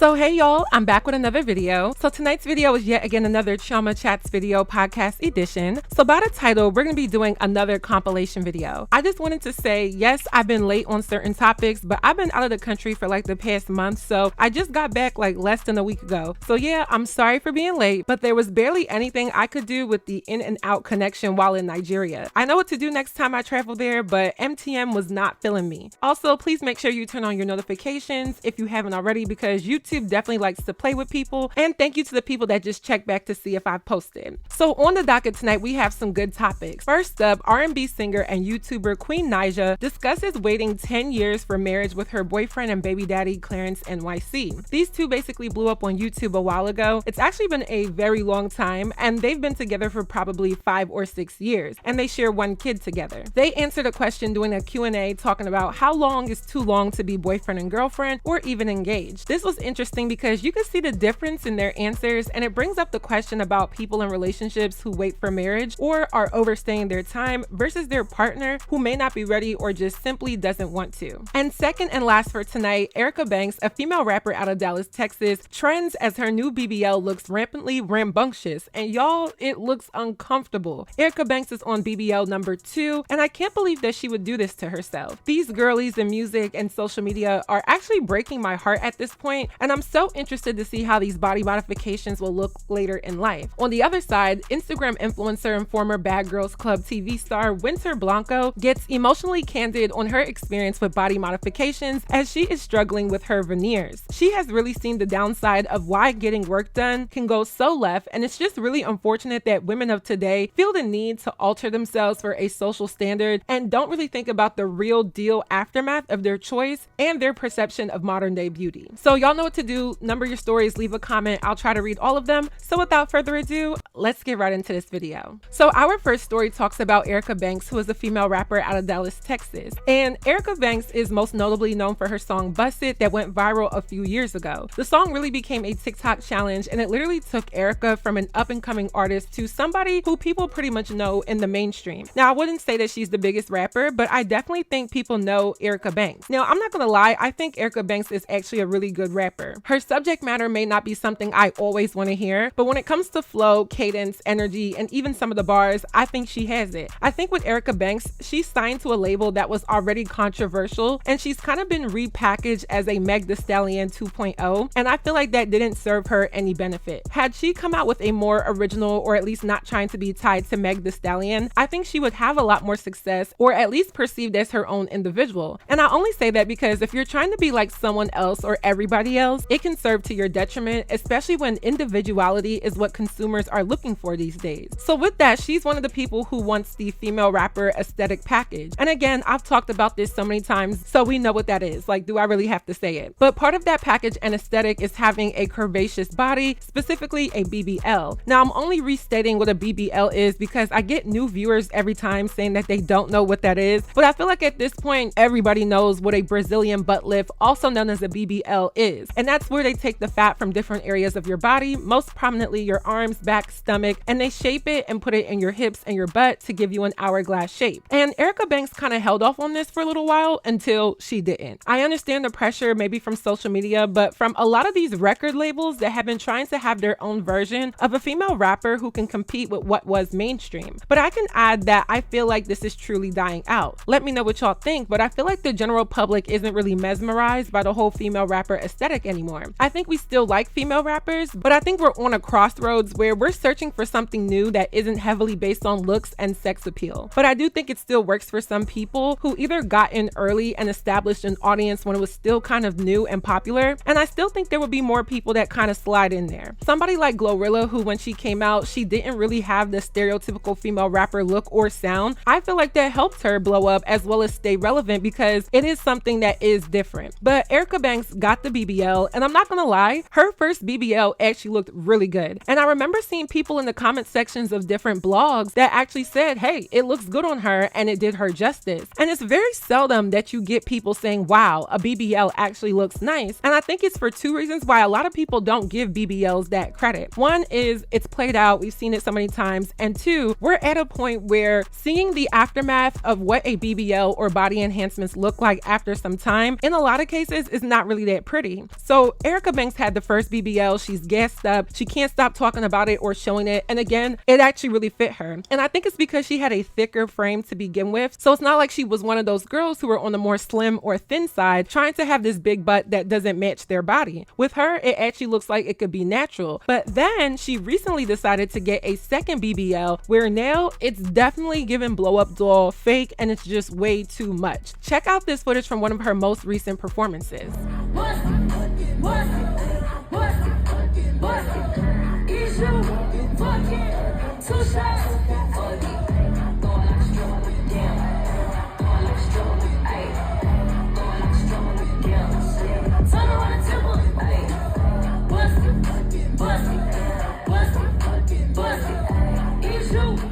So hey y'all, I'm back with another video. So tonight's video is yet again another Chioma Chats video podcast edition. So by the title, we're going to be doing another compilation video. I just wanted to say, yes, I've been late on certain topics, but I've been out of the country for like the past month. So I just got back like less than a week ago. So yeah, I'm sorry for being late, but there was barely anything I could do with the in and out connection while in Nigeria. I know what to do next time I travel there, but MTN was not feeling me. Also, please make sure you turn on your notifications if you haven't already, because YouTube definitely likes to play with people. And thank you to the people that just check back to see if I've posted. So on the docket tonight, we have some good topics. First up, R&B singer and YouTuber Queen Naija discusses waiting 10 years for marriage with her boyfriend and baby daddy Clarence NYC. These two basically blew up on YouTube a while ago. It's actually been a very long time, and they've been together for probably 5 or 6 years, and they share one kid together. They answered a question doing a Q&A talking about how long is too long to be boyfriend and girlfriend or even engaged. This was interesting because you can see the difference in their answers, and it brings up the question about people in relationships who wait for marriage or are overstaying their time versus their partner who may not be ready or just simply doesn't want to. And second and last for tonight, Erica Banks, a female rapper out of Dallas, Texas, trends as her new BBL looks rampantly rambunctious, and y'all, it looks uncomfortable. Erica Banks is on BBL number 2, and I can't believe that she would do this to herself. These girlies in music and social media are actually breaking my heart at this point, and I'm so interested to see how these body modifications will look later in life. On the other side, Instagram influencer and former Bad Girls Club TV star Winterr Blanco gets emotionally candid on her experience with body modifications as she is struggling with her veneers. She has really seen the downside of why getting work done can go so left, and it's just really unfortunate that women of today feel the need to alter themselves for a social standard and don't really think about the real deal aftermath of their choice and their perception of modern day beauty. So y'all know what to do. Number your stories, leave a comment. I'll try to read all of them. So without further ado, let's get right into this video. So our first story talks about Erica Banks, who is a female rapper out of Dallas, Texas. And Erica Banks is most notably known for her song Bust It that went viral a few years ago. The song really became a TikTok challenge, and it literally took Erica from an up-and-coming artist to somebody who people pretty much know in the mainstream. Now, I wouldn't say that she's the biggest rapper, but I definitely think people know Erica Banks. Now, I'm not gonna lie, I think Erica Banks is actually a really good rapper. Her subject matter may not be something I always want to hear, but when it comes to flow, cadence, energy, and even some of the bars, I think she has it. I think with Erica Banks, she's signed to a label that was already controversial, and she's kind of been repackaged as a Meg Thee Stallion 2.0, and I feel like that didn't serve her any benefit. Had she come out with a more original, or at least not trying to be tied to Meg Thee Stallion, I think she would have a lot more success, or at least perceived as her own individual. And I only say that because if you're trying to be like someone else or everybody else, it can serve to your detriment, especially when individuality is what consumers are looking for these days. So with that, she's one of the people who wants the female rapper aesthetic package. And again, I've talked about this so many times, so we know what that is. Like, do I really have to say it? But part of that package and aesthetic is having a curvaceous body, specifically a BBL. Now, I'm only restating what a BBL is because I get new viewers every time saying that they don't know what that is. But I feel like at this point, everybody knows what a Brazilian butt lift, also known as a BBL, is. And that's where they take the fat from different areas of your body, most prominently your arms, back, stomach, and they shape it and put it in your hips and your butt to give you an hourglass shape. And Erica Banks kind of held off on this for a little while until she didn't. I understand the pressure maybe from social media, but from a lot of these record labels that have been trying to have their own version of a female rapper who can compete with what was mainstream. But I can add that I feel like this is truly dying out. Let me know what y'all think, but I feel like the general public isn't really mesmerized by the whole female rapper aesthetic anymore. I think we still like female rappers, but I think we're on a crossroads where we're searching for something new that isn't heavily based on looks and sex appeal. But I do think it still works for some people who either got in early and established an audience when it was still kind of new and popular, and I still think there would be more people that kind of slide in there. Somebody like Glorilla, who when she came out, she didn't really have the stereotypical female rapper look or sound. I feel like that helped her blow up as well as stay relevant because it is something that is different. But Erica Banks got the BBL, and I'm not gonna lie, her first BBL actually looked really good. And I remember seeing people in the comment sections of different blogs that actually said, hey, it looks good on her and it did her justice. And it's very seldom that you get people saying, wow, a BBL actually looks nice. And I think it's for two reasons why a lot of people don't give BBLs that credit. One is it's played out, we've seen it so many times. And two, we're at a point where seeing the aftermath of what a BBL or body enhancements look like after some time, in a lot of cases, is not really that pretty. So So Erica Banks had the first BBL. She's gassed up. She can't stop talking about it or showing it. And again, it actually really fit her. And I think it's because she had a thicker frame to begin with. So it's not like she was one of those girls who were on the more slim or thin side trying to have this big butt that doesn't match their body. With her, it actually looks like it could be natural. But then she recently decided to get a second BBL where now it's definitely giving blow up doll fake and it's just way too much. Check out this footage from one of her most recent performances.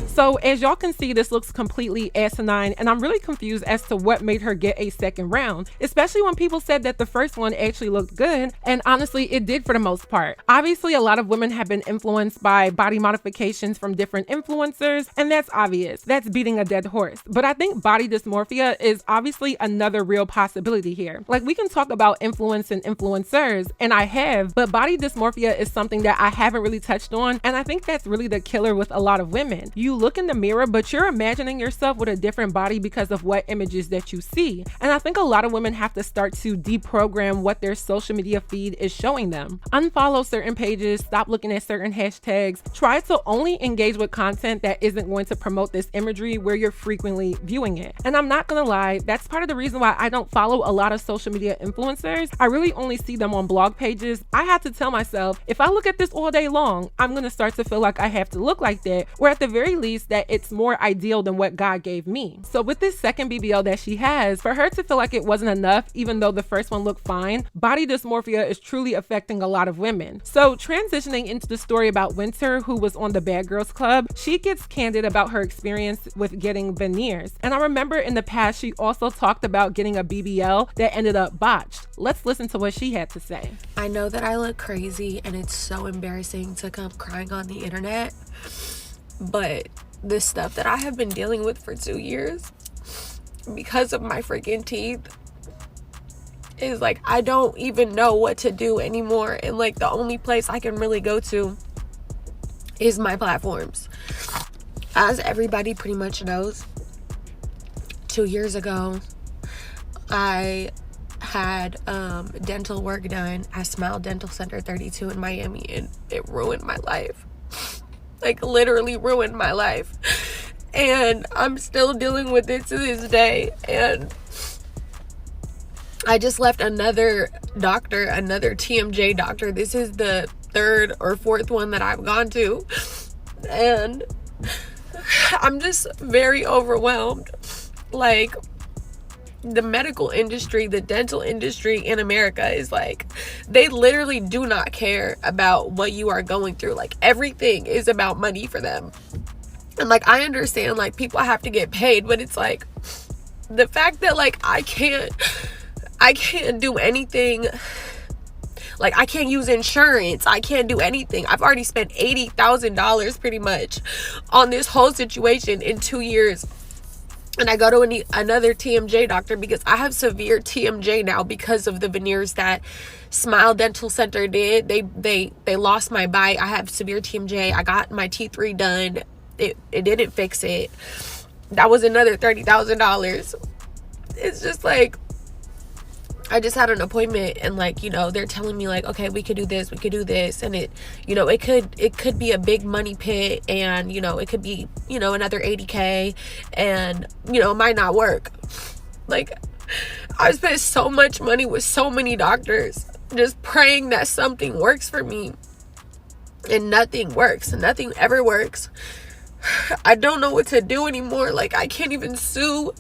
So as y'all can see, this looks completely asinine, and I'm really confused as to what made her get a second round, especially when people said that the first one actually looked good, and honestly, it did for the most part. Obviously, a lot of women have been influenced by body modifications from different influencers, and that's obvious. That's beating a dead horse. But I think body dysmorphia is obviously another real possibility here. Like, we can talk about influence and influencers, and I have, but body dysmorphia is something that I haven't really touched on, and I think that's really the killer with a lot of women. You look in the mirror, but you're imagining yourself with a different body because of what images that you see. And I think a lot of women have to start to deprogram what their social media feed is showing them. Unfollow certain pages, stop looking at certain hashtags, try to only engage with content that isn't going to promote this imagery where you're frequently viewing it. And I'm not gonna lie, that's part of the reason why I don't follow a lot of social media influencers. I really only see them on blog pages. I had to tell myself, if I look at this all day long, I'm gonna start to feel like I have to look like that, or at the very least that it's more ideal than what God gave me. So with this second BBL that she has, for her to feel like it wasn't enough, even though the first one looked fine, body dysmorphia is truly affecting a lot of women. So transitioning into the story about Winterr, who was on the Bad Girls Club, she gets candid about her experience with getting veneers. And I remember in the past, she also talked about getting a BBL that ended up botched. Let's listen to what she had to say. I know that I look crazy and it's so embarrassing to come crying on the internet, but the stuff that I have been dealing with for 2 years because of my freaking teeth is like, I don't even know what to do anymore. And like, the only place I can really go to is my platforms. As everybody pretty much knows, 2 years ago, I had dental work done at Smile Dental Center 32 in Miami, and it ruined my life. Like, literally ruined my life. And I'm still dealing with it to this day. And I just left another doctor, another TMJ doctor. This is the third or fourth one that I've gone to. And I'm just very overwhelmed. Like, the medical industry, the dental industry in America is like, they literally do not care about what you are going through. Like, everything is about money for them. And like, I understand, like, people have to get paid, but it's like, the fact that like I can't do anything. Like, I can't use insurance. I can't do anything. I've already spent $80,000 pretty much on this whole situation in 2 years. And I go to another TMJ doctor because I have severe TMJ now because of the veneers that Smile Dental Center did. They lost my bite. I have severe TMJ. I got my teeth redone. It didn't fix it. That was another $30,000. It's just like, I just had an appointment and like, you know, they're telling me like, okay, we could do this, and it, you know, it could be a big money pit, and, you know, it could be, you know, another 80K, and, you know, it might not work. Like, I spent so much money with so many doctors just praying that something works for me, and nothing works. Nothing ever works. I don't know what to do anymore. Like, I can't even sue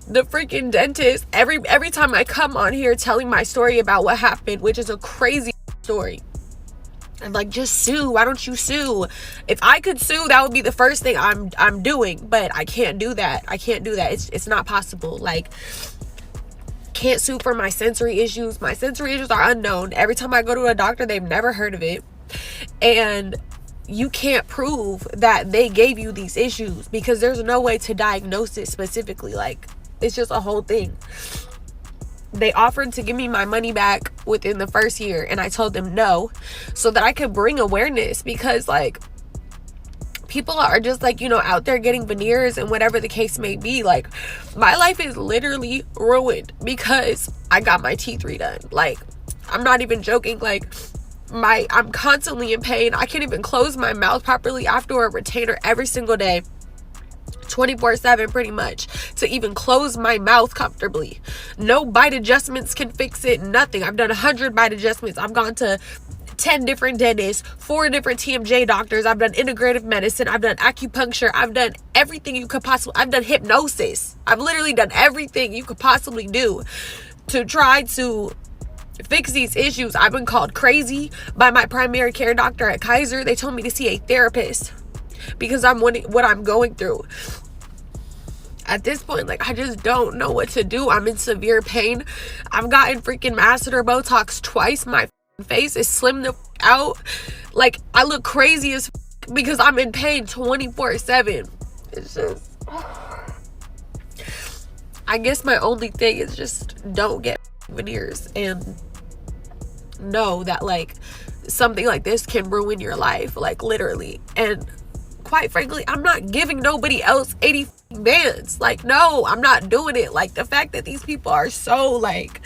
the freaking dentist every time I come on here telling my story about what happened, which is a crazy story. I'm like, just sue. Why don't you sue? If I could sue, that would be the first thing I'm doing, but I can't do that. It's not possible. Like, can't sue for my sensory issues. My sensory issues are unknown. Every time I go to a doctor, they've never heard of it. And you can't prove that they gave you these issues because there's no way to diagnose it specifically. Like, it's just a whole thing. They offered to give me my money back within the first year, and I told them no, so that I could bring awareness, because like people are just like, you know, out there getting veneers and whatever the case may be. Like, my life is literally ruined because I got my teeth redone. Like, I'm not even joking. Like, I'm constantly in pain. I can't even close my mouth properly after a retainer every single day, 24/7 pretty much, to even close my mouth comfortably. No bite adjustments can fix it. Nothing. I've done 100 bite adjustments. I've gone to 10 different dentists, 4 different TMJ doctors. I've done integrative medicine. I've done acupuncture. I've done everything you could possibly. I've done hypnosis. I've literally done everything you could possibly do to try to fix these issues. I've been called crazy by my primary care doctor at Kaiser. They told me to see a therapist because I'm what I'm going through. At this point, like, I just don't know what to do. I'm in severe pain. I've gotten freaking masseter Botox twice. My face is slimmed out. Like, I look crazy as because I'm in pain 24/7. It's just, I guess my only thing is just don't get veneers and know that like something like this can ruin your life, like literally. And quite frankly, I'm not giving nobody else 80 bands. Like, no, I'm not doing it. Like, the fact that these people are so like,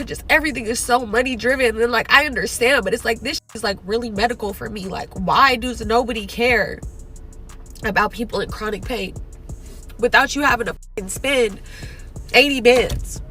just everything is so money driven, and like, I understand, but it's like, this is like really medical for me. Like, why does nobody care about people in chronic pain without you having to spend 80 bands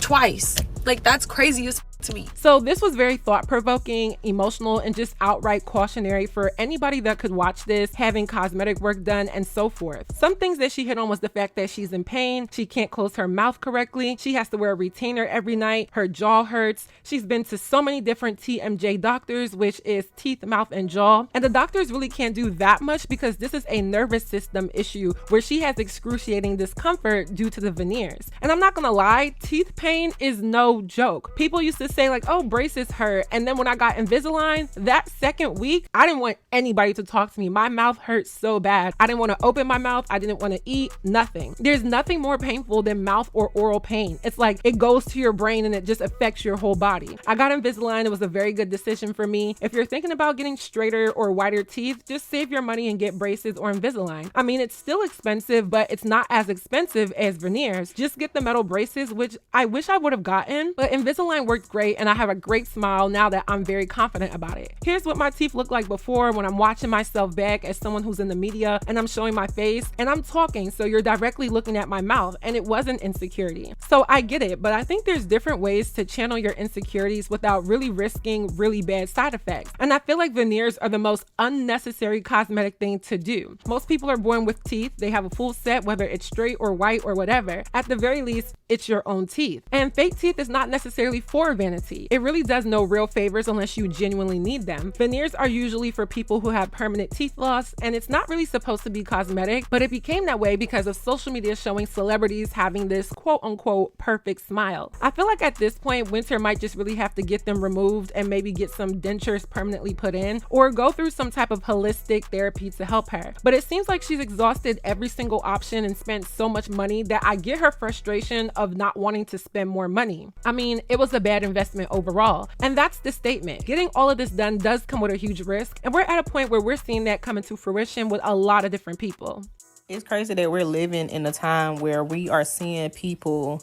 twice? Like, that's crazy as to me. So this was very thought-provoking, emotional, and just outright cautionary for anybody that could watch this, having cosmetic work done and so forth. Some things that she hit on was the fact that she's in pain, she can't close her mouth correctly, she has to wear a retainer every night, her jaw hurts, she's been to so many different TMJ doctors, which is teeth, mouth, and jaw, and the doctors really can't do that much because this is a nervous system issue where she has excruciating discomfort due to the veneers. And I'm not gonna lie, teeth pain is no joke. People used to say like, oh, braces hurt, and then when I got Invisalign, that second week, I didn't want anybody to talk to me. My mouth hurt so bad. I didn't want to open my mouth. I didn't want to eat, nothing. There's nothing more painful than mouth or oral pain. It's like it goes to your brain and it just affects your whole body. I got Invisalign. It was a very good decision for me. If you're thinking about getting straighter or whiter teeth, just save your money and get braces or Invisalign. I mean, it's still expensive, but it's not as expensive as veneers. Just get the metal braces, which I wish I would have gotten, but Invisalign worked great, and I have a great smile now that I'm very confident about it. Here's what my teeth looked like before when I'm watching myself back as someone who's in the media and I'm showing my face and I'm talking, so you're directly looking at my mouth, and it wasn't insecurity. So I get it, but I think there's different ways to channel your insecurities without really risking really bad side effects. And I feel like veneers are the most unnecessary cosmetic thing to do. Most people are born with teeth. They have a full set, whether it's straight or white or whatever. At the very least, it's your own teeth. And fake teeth is not necessarily for vanity. It really does no real favors unless you genuinely need them. Veneers are usually for people who have permanent teeth loss, and it's not really supposed to be cosmetic, but it became that way because of social media showing celebrities having this quote unquote perfect smile. I feel like at this point, Winterr might just really have to get them removed and maybe get some dentures permanently put in, or go through some type of holistic therapy to help her. But it seems like she's exhausted every single option and spent so much money that I get her frustration of not wanting to spend more money. I mean, it was a bad investment overall. And that's the statement. Getting all of this done does come with a huge risk, and we're at a point where we're seeing that come into fruition with a lot of different people. It's crazy that we're living in a time where we are seeing people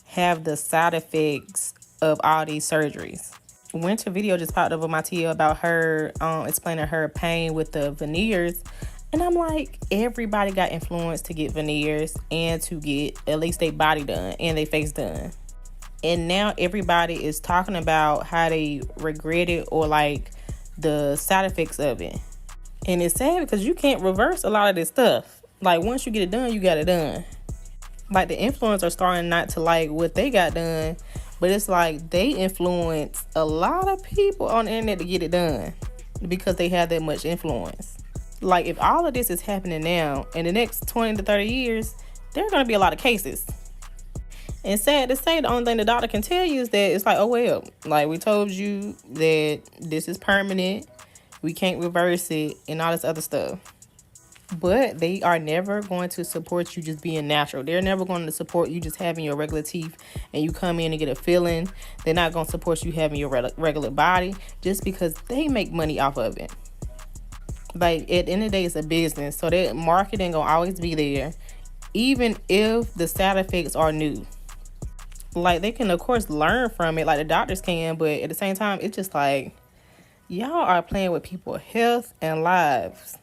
have the side effects of all these surgeries. Winterr video just popped up on my TL about her explaining her pain with the veneers, and I'm like, everybody got influenced to get veneers and to get at least their body done and their face done. And now everybody is talking about how they regret it or like the side effects of it. And it's sad because you can't reverse a lot of this stuff. Like, once you get it done, you got it done. Like, the influencers are starting not to like what they got done, but it's like they influence a lot of people on the internet to get it done because they have that much influence. Like, if all of this is happening now, in the next 20 to 30 years, there are going to be a lot of cases. And sad to say, the only thing the doctor can tell you is that it's like, oh, well, like, we told you that this is permanent, we can't reverse it, and all this other stuff. But they are never going to support you just being natural. They're never going to support you just having your regular teeth and you come in and get a filling. They're not going to support you having your regular body just because they make money off of it. Like, at the end of the day, it's a business. So that marketing going to always be there, even if the side effects are new. Like, they can, of course, learn from it, like the doctors can. But at the same time, it's just like, y'all are playing with people's health and lives.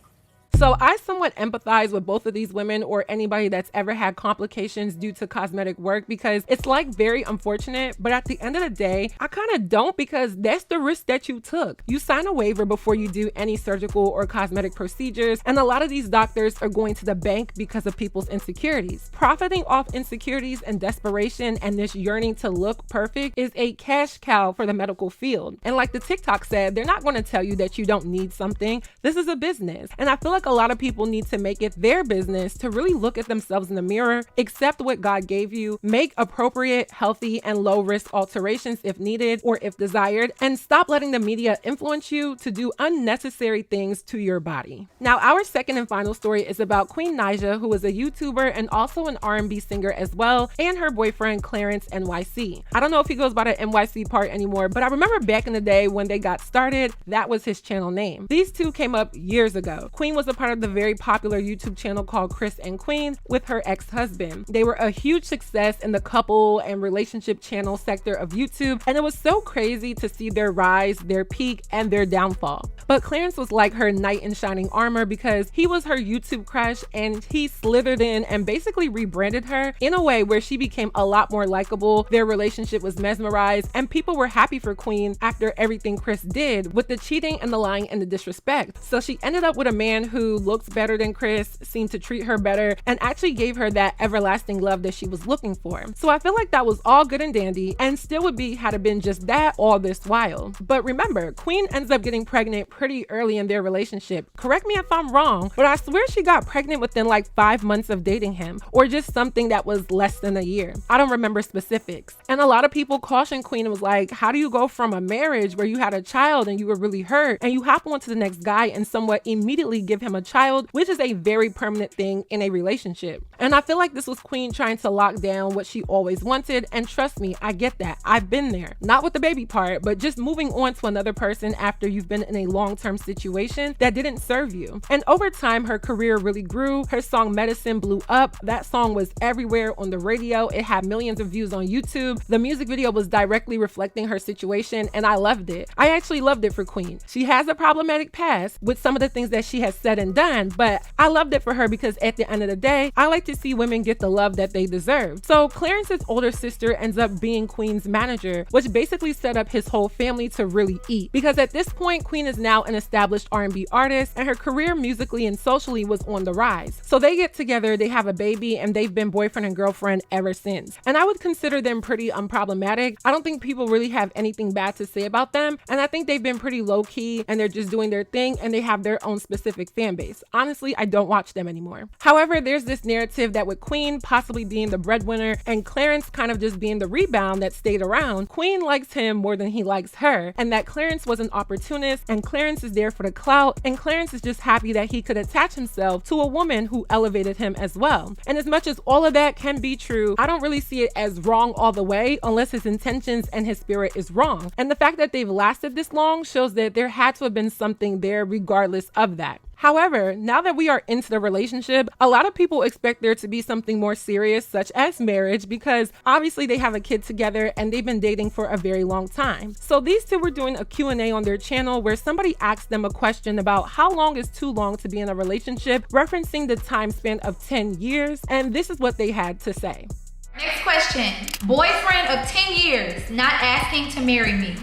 So I somewhat empathize with both of these women or anybody that's ever had complications due to cosmetic work, because it's like very unfortunate. But at the end of the day, I kind of don't, because that's the risk that you took. You sign a waiver before you do any surgical or cosmetic procedures. And a lot of these doctors are going to the bank because of people's insecurities. Profiting off insecurities and desperation and this yearning to look perfect is a cash cow for the medical field. And like the TikTok said, they're not going to tell you that you don't need something. This is a business. And I feel like a lot of people need to make it their business to really look at themselves in the mirror, accept what God gave you, make appropriate, healthy, and low-risk alterations if needed or if desired, and stop letting the media influence you to do unnecessary things to your body. Now, our second and final story is about Queen Naija, who is a YouTuber and also an R&B singer as well, and her boyfriend Clarence NYC. I don't know if he goes by the NYC part anymore, but I remember back in the day when they got started, that was his channel name. These two came up years ago. Queen was a part of the very popular YouTube channel called Chris and Queen with her ex-husband. They were a huge success in the couple and relationship channel sector of YouTube, and it was so crazy to see their rise, their peak, and their downfall. But Clarence was like her knight in shining armor because he was her YouTube crush, and he slithered in and basically rebranded her in a way where she became a lot more likable. Their relationship was mesmerized, and people were happy for Queen after everything Chris did with the cheating and the lying and the disrespect. So she ended up with a man who looked better than Chris, seemed to treat her better, and actually gave her that everlasting love that she was looking for. So I feel like that was all good and dandy, and still would be had it been just that all this while. But remember, Queen ends up getting pregnant pretty early in their relationship. Correct me if I'm wrong, but I swear she got pregnant within like 5 months of dating him, or just something that was less than a year. I don't remember specifics. And a lot of people cautioned Queen and was like, how do you go from a marriage where you had a child and you were really hurt and you hop on to the next guy and somewhat immediately give him a child, which is a very permanent thing in a relationship. And I feel like this was Queen trying to lock down what she always wanted, and trust me, I get that. I've been there. Not with the baby part, but just moving on to another person after you've been in a long-term situation that didn't serve you. And over time, her career really grew. Her song Medicine blew up. That song was everywhere on the radio. It had millions of views on YouTube. The music video was directly reflecting her situation, and I loved it. I actually loved it for Queen. She has a problematic past with some of the things that she has said and done, but I loved it for her because at the end of the day, I like to see women get the love that they deserve. So Clarence's older sister ends up being Queen's manager, which basically set up his whole family to really eat, because at this point, Queen is now an established R&B artist, and her career musically and socially was on the rise. So they get together, they have a baby, and they've been boyfriend and girlfriend ever since. And I would consider them pretty unproblematic. I don't think people really have anything bad to say about them, and I think they've been pretty low-key, and they're just doing their thing, and they have their own specific fan base. Honestly, I don't watch them anymore. However, there's this narrative that with Queen possibly being the breadwinner and Clarence kind of just being the rebound that stayed around, Queen likes him more than he likes her, and that Clarence was an opportunist, and Clarence is there for the clout, and Clarence is just happy that he could attach himself to a woman who elevated him as well. And as much as all of that can be true, I don't really see it as wrong all the way unless his intentions and his spirit is wrong. And the fact that they've lasted this long shows that there had to have been something there regardless of that. However, now that we are into the relationship, a lot of people expect there to be something more serious, such as marriage, because obviously they have a kid together and they've been dating for a very long time. So these two were doing a Q&A on their channel where somebody asked them a question about how long is too long to be in a relationship, referencing the time span of 10 years, and this is what they had to say. Next question. Boyfriend of 10 years, not asking to marry me.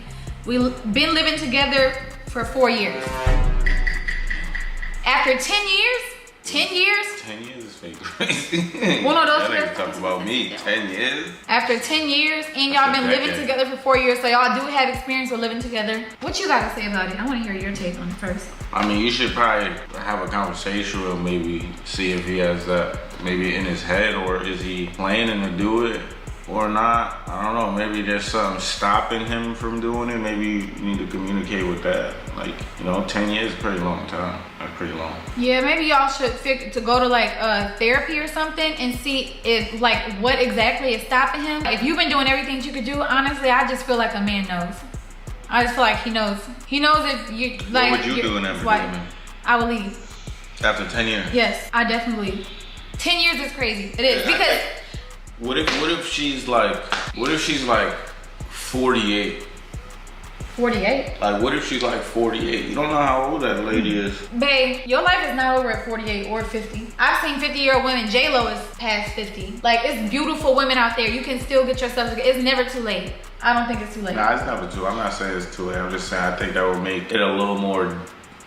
We've been living together for 4 years. After 10 years? 10 years? 10 years is fake crazy. One of those that ain't talk about me. 10 years? After 10 years, and y'all been living together for 4 years, so y'all do have experience with living together. What you gotta say about it? I wanna hear your take on it first. I mean, you should probably have a conversation or maybe see if he has that maybe in his head, or is he planning to do it or not. I don't know. Maybe there's something stopping him from doing it. Maybe you need to communicate with that. Like, 10 years is a pretty long time. That's pretty long. Yeah, maybe y'all should to go to like therapy or something and see if like what exactly is stopping him. If you've been doing everything you could do, honestly, I just feel like a man knows. I just feel like he knows. He knows if you like. What would you do in that predicament? I would leave. After 10 years? Yes, I definitely leave. 10 years is crazy. It is because. What if she's like 48? 48? Like, what if she's like 48? You don't know how old that lady is. Babe, your life is not over at 48 or 50. I've seen 50-year-old women. J-Lo is past 50. Like, it's beautiful women out there. You can still get yourself together. It's never too late. I don't think it's too late. Nah, it's never too. I'm not saying it's too late. I'm just saying I think that would make it a little more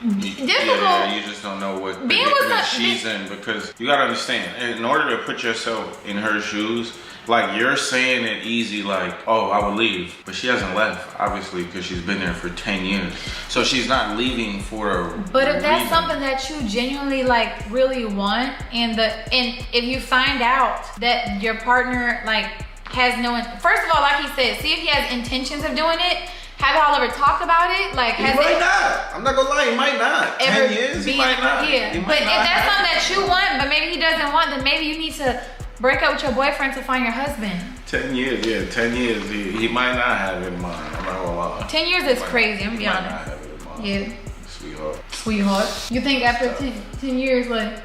difficult. Yeah, you just don't know what predicament she's in, because you gotta understand, in order to put yourself in her shoes, like, you're saying it easy, like, oh, I would leave, but she hasn't left, obviously, because she's been there for 10 years. So she's not leaving for a But if that's reason. something that you genuinely like really want, and if you find out that your partner like has no, first of all, like he said, see if he has intentions of doing it. Have y'all ever talked about it? Like, he might not. I'm not gonna lie, he might not. 10 years, he might not. Yeah, but if that's something that you want, but maybe he doesn't want, then maybe you need to break up with your boyfriend to find your husband. 10 years, yeah, 10 years. He might not have it in mind. I'm not gonna lie. 10 years is crazy, I'm gonna be honest. Might not have it in mind. Yeah. Sweetheart. You think after 10 years, like...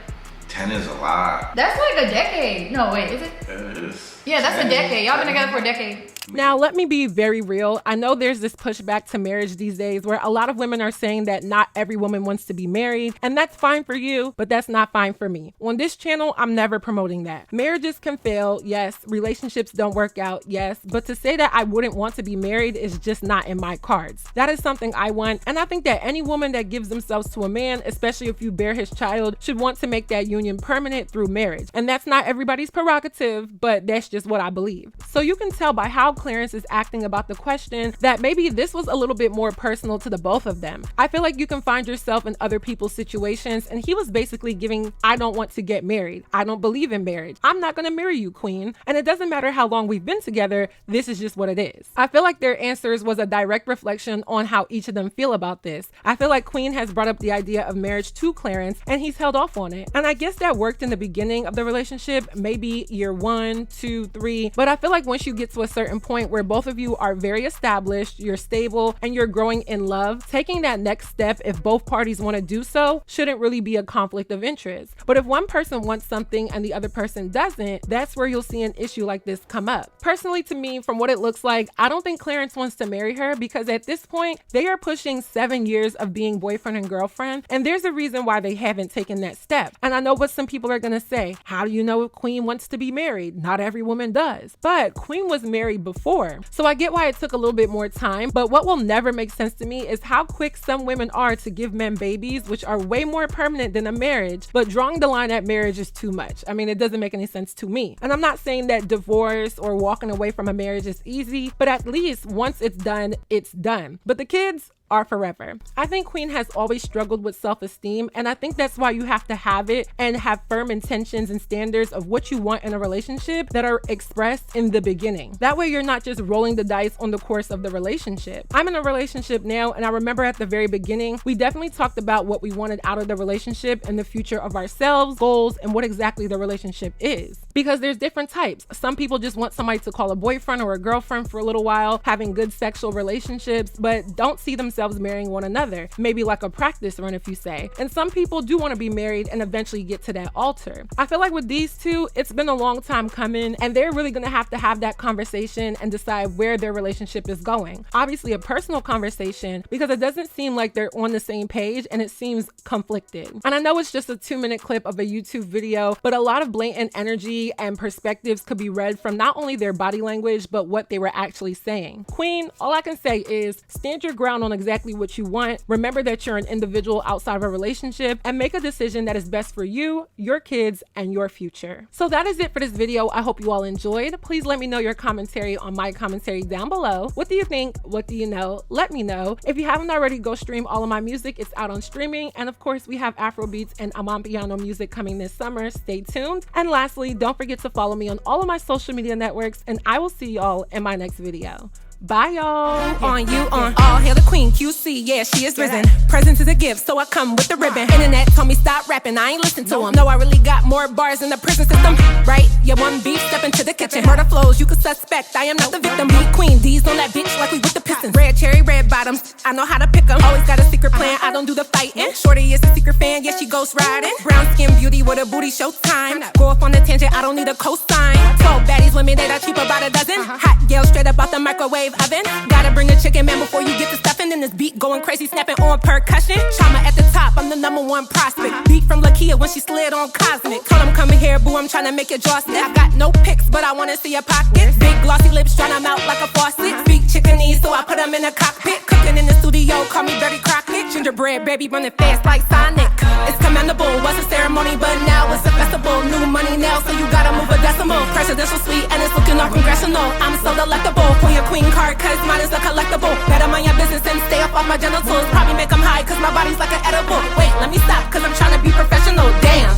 10 is a lot. That's like a decade. No, wait, is it? It is. Yeah, that's a decade. Y'all been together for a decade. Now, let me be very real. I know there's this pushback to marriage these days where a lot of women are saying that not every woman wants to be married, and that's fine for you, but that's not fine for me. On this channel, I'm never promoting that. Marriages can fail, yes. Relationships don't work out, yes. But to say that I wouldn't want to be married is just not in my cards. That is something I want, and I think that any woman that gives themselves to a man, especially if you bear his child, should want to make that union permanent through marriage. And that's not everybody's prerogative, but that's just what I believe. So you can tell by how Clarence is acting about the question that maybe this was a little bit more personal to the both of them. I feel like you can find yourself in other people's situations, and he was basically giving, I don't want to get married. I don't believe in marriage. I'm not gonna marry you, queen. And it doesn't matter how long we've been together, this is just what it is. I feel like their answers was a direct reflection on how each of them feel about this. I feel like Queen has brought up the idea of marriage to Clarence, and he's held off on it. And I guess that worked in the beginning of the relationship, maybe year 1, 2, 3, but I feel like once you get to a certain point where both of you are very established, you're stable, and you're growing in love, taking that next step, if both parties want to do so, shouldn't really be a conflict of interest. But if one person wants something and the other person doesn't, that's where you'll see an issue like this come up. Personally, to me, from what it looks like, I don't think Clarence wants to marry her, because at this point, they are pushing 7 years of being boyfriend and girlfriend, and there's a reason why they haven't taken that step. And I know what some people are gonna say, how do you know if Queen wants to be married? Not every woman does. But Queen was married before, so I get why it took a little bit more time. But what will never make sense to me is how quick some women are to give men babies, which are way more permanent than a marriage. But drawing the line at marriage is too much. I mean, it doesn't make any sense to me. And I'm not saying that divorce or walking away from a marriage is easy, but at least once it's done, it's done. But the kids are forever. I think Queen has always struggled with self-esteem, and I think that's why you have to have it and have firm intentions and standards of what you want in a relationship that are expressed in the beginning. That way you're not just rolling the dice on the course of the relationship. I'm in a relationship now, and I remember at the very beginning, we definitely talked about what we wanted out of the relationship and the future of ourselves, goals, and what exactly the relationship is. Because there's different types. Some people just want somebody to call a boyfriend or a girlfriend for a little while, having good sexual relationships, but don't see themselves marrying one another, maybe like a practice run, if you say. And some people do want to be married and eventually get to that altar. I feel like with these two, it's been a long time coming, and they're really gonna have to have that conversation and decide where their relationship is going. Obviously a personal conversation, because it doesn't seem like they're on the same page and it seems conflicted. And I know it's just a 2-minute clip of a YouTube video, but a lot of blatant energy and perspectives could be read from not only their body language, but what they were actually saying. Queen, all I can say is stand your ground on exactly exactly what you want. Remember that you're an individual outside of a relationship, and make a decision that is best for you, your kids, and your future. So that is it for this video. I hope you all enjoyed. Please let me know your commentary on my commentary down below. What do you think? What do you know? Let me know. If you haven't already, go stream all of my music. It's out on streaming. And of course, we have Afrobeats and Amapiano music coming this summer. Stay tuned. And lastly, don't forget to follow me on all of my social media networks, and I will see y'all in my next video. Bye, y'all. On you, on all hail the queen, QC, yeah, she is risen. Presence is a gift, so I come with the ribbon. Internet told me stop rapping, I ain't listen to him. No, I really got more bars in the prison system, right? Yeah, one beef, step into the kitchen. Murder flows, you could suspect, I am not the victim. Beat queen, D's on that bitch like we with the Pistons. Red cherry, red bottoms, I know how to pick them. Always got a secret plan, I don't do the fighting. Shorty is a secret fan, yeah, she ghost riding. Brown skin beauty with a booty, showtime. Go off on a tangent, I don't need a cosign. 12 baddies limited, I cheap about a dozen. Hot girl straight up out the microwave oven. Gotta bring a chicken man before you get to stuffing. And this beat going crazy, snapping on percussion. Chioma at the top, I'm the #1 prospect. Beat from Lakia when she slid on Cosmic. Told him come here, boo, I'm trying to make your jaw stiff. I got no pics, but I wanna see your pockets. Big glossy lips, dry them out like a faucet. Speak chickenese, so I put them in a cockpit. Cooking in the studio, call me Dirty Crockett. Gingerbread baby running fast like Sonic. It's commendable, was a ceremony, but now it's a festival. New money now, so you gotta move a decimal. Presidential suite, and it's looking all congressional. I'm so delectable, pull your queen card, cause mine is a collectible. Better mind your business and stay off my genitals. Probably make them high, cause my body's like an edible. Wait, let me stop, cause I'm trying to be professional. Damn.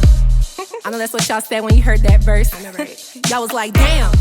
I know that's what y'all said when you heard that verse. Y'all was like, damn.